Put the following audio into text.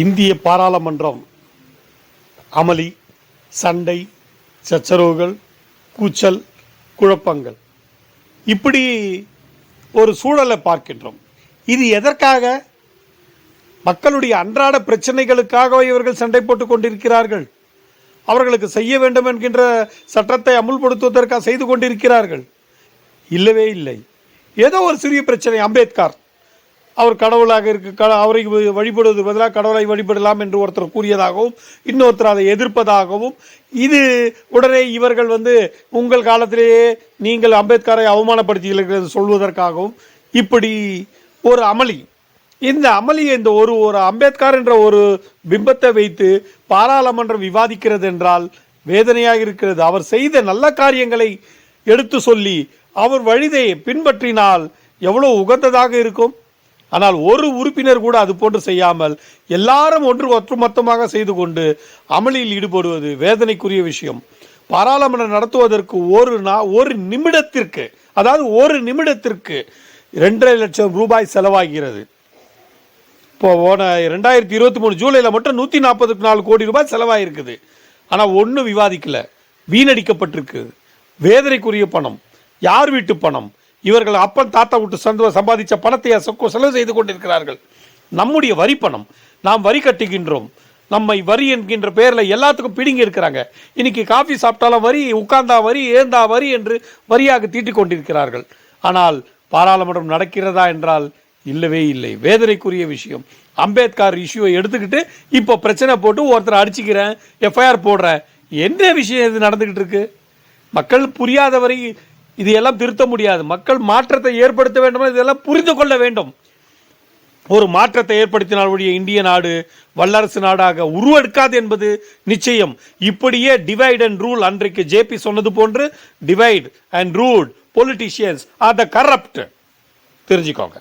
இந்திய பாராளுமன்றம் அமளி, சண்டை, சச்சரவுகள், கூச்சல், குழப்பங்கள், இப்படி ஒரு சூழலை பார்க்கின்றோம். இது எதற்காக? மக்களுடைய அன்றாட பிரச்சனைகளுக்காக இவர்கள் சண்டை போட்டுக் கொண்டிருக்கிறார்கள். அவர்களுக்கு செய்ய வேண்டும் என்கின்ற சட்டத்தை அமுல்படுத்துவதற்காக செய்து கொண்டிருக்கிறார்கள். இல்லவே இல்லை. ஏதோ ஒரு சிறிய பிரச்சனை. அம்பேத்கர் அவர் கடவுளாக அவரை வழிபடுவது பதிலாக கடவுளை வழிபடலாம் என்று ஒருத்தர் கூறியதாகவும் இன்னொருத்தர் அதை எதிர்ப்பதாகவும், இது உடனே இவர்கள் உங்கள் காலத்திலேயே நீங்கள் அம்பேத்கரை அவமானப்படுத்தி சொல்வதற்காகவும் இப்படி ஒரு அமளி. இந்த அமளியை இந்த ஒரு அம்பேத்கர் என்ற ஒரு பிம்பத்தை வைத்து பாராளுமன்றம் விவாதிக்கிறது என்றால் வேதனையாக இருக்கிறது. அவர் செய்த நல்ல காரியங்களை எடுத்து சொல்லி அவர் வழிதை பின்பற்றினால் எவ்வளவு உகந்ததாக இருக்கும். ஆனால் ஒரு உறுப்பினர் கூட அது போன்று செய்யாமல் எல்லாரும் ஒட்டுமொத்தமாக செய்து கொண்டு அமளியில் ஈடுபடுவது வேதனைக்குரிய விஷயம். பாராளுமன்றம் நடத்துவதற்கு ஒரு நிமிடத்திற்கு, அதாவது ஒரு நிமிடத்திற்கு 2.5 லட்சம் ரூபாய் செலவாகிறது. இப்போ 2023 ஜூலையில் மட்டும் 144 கோடி ரூபாய் செலவாயிருக்குது. ஆனால் ஒன்றும் விவாதிக்கல, வீணடிக்கப்பட்டிருக்கு. வேதனைக்குரிய பணம். யார் வீட்டு பணம்? இவர்கள் அப்பன் தாத்தா விட்டு சம்பாதிச்ச பணத்தை செலவு செய்து கொண்டிருக்கிறார்கள். நம்முடைய வரி பணம். நாம் வரி கட்டுகின்றோம். நம்மை வரி என்கின்ற பெயரில் எல்லாத்துக்கும் பிடிங்கி இருக்கிறாங்க. இன்னைக்கு காஃபி சாப்பிட்டாலும் வரி, உட்கார்ந்தா வரி, ஏந்தா வரி என்று வரியாக தீட்டிக் கொண்டிருக்கிறார்கள். ஆனால் பாராளுமன்றம் நடக்கிறதா என்றால் இல்லவே இல்லை. வேதனைக்குரிய விஷயம். அம்பேத்கர் இஷ்யூவை எடுத்துக்கிட்டு இப்போ பிரச்சனை போட்டு ஒருத்தர் அடிச்சுக்கிறேன், எஃப்ஐஆர் போடுறேன். என்ன விஷயம் இது நடந்துகிட்டு இருக்கு? மக்கள் புரியாத வரை இது எல்லாம் திருத்த முடியாது. மக்கள் மாற்றத்தை ஏற்படுத்த வேண்டும், இதெல்லாம் புரிந்து கொள்ள வேண்டும். ஒரு மாற்றத்தை ஏற்படுத்தினால் ஒழிய இந்திய நாடு வல்லரசு நாடாக உருவெடுக்காது என்பது நிச்சயம். இப்படியே டிவைட் அண்ட் ரூல், அன்றைக்கு ஜேபி சொன்னது போன்று divide and rule politicians R the corrupt. தெரிஞ்சுக்கோங்க.